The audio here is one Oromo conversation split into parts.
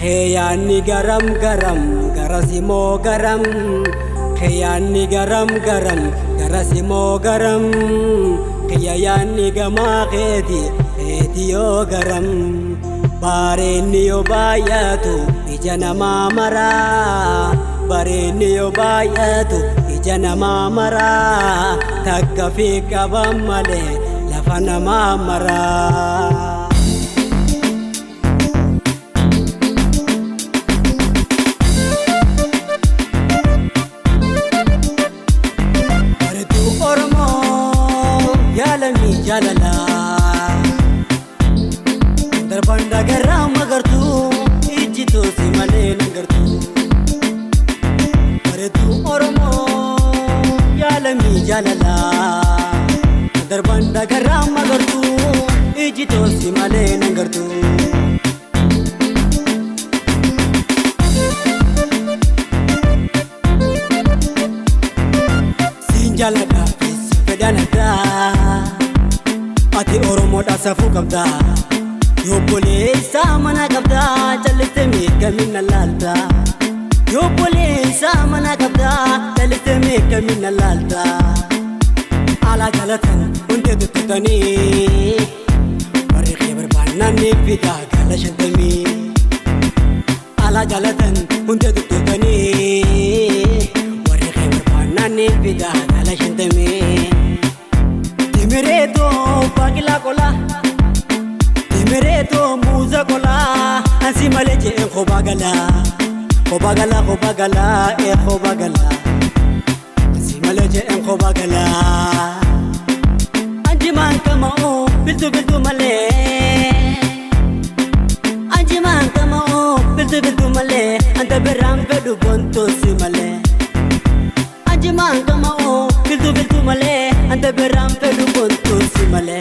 Khayani garam garam garasimo garam Khayani garam garam garasimo garam Khayani gama khedi yo garam Bareni yo bayatu ijana mamara Bareni yo bayatu ijana mamara Takka fi kabamale lafana mamara Jalala Darbanda garra magartu ijito simale nagartu Aretu oromo yalami jalala Darbanda garra magartu ijito simale nagartu Sinjalada pedanada Ati oromo da safu kabda Yo polisa mana kabda Chaliste mika minna lalta Yo polisa mana kabda Chaliste mika minna lalta Ala galatan unte tututani Wari khibar banani pida gala shantami Ala galatan unte tututani Wari khibar banani pida gala shantami Timereto bagila kola Timereto muza kola Ansi maleje khobagala Khobagala khobagala khobagala Ansi maleje khobagala Anjiman kama biltu biltu male Anjiman kama biltu biltu male Anta beram bedu bonto si male Anjiman kama biltu biltu male Anta beram bedu bonto si male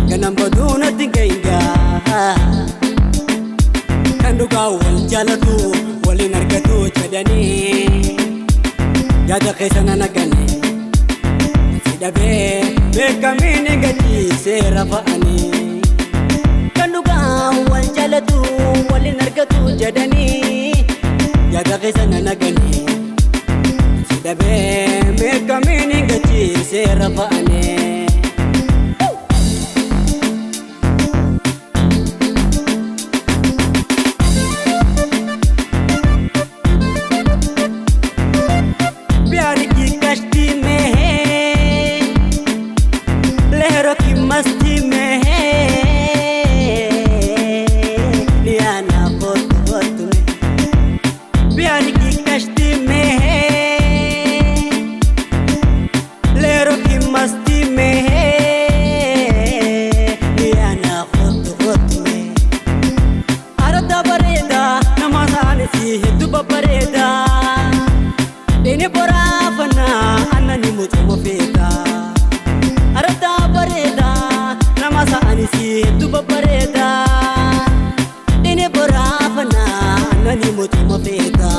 Ganambaduna tinggainga Kanduga wal jalatu walin argatu jadani Jada kaisana nagane Sidabe bekamine gaji serafaani Kanduga wal jalatu walin argatu jadani Jada kaisana nagane Sidabe bekamine gaji serafaani मस्ती में है लियाना बहुत बहुत में प्यार की कश्ती में है लहरों की मस्ती में है लियाना बहुत बहुत में अरदा बरेदा नमाज़ान सी है दुबा बरेदा देने परा फना अन्नी मुझे मुफेदा अरदा बरेदा Namasa anisi tuba pareda Dine borafana Nani mutu mafeda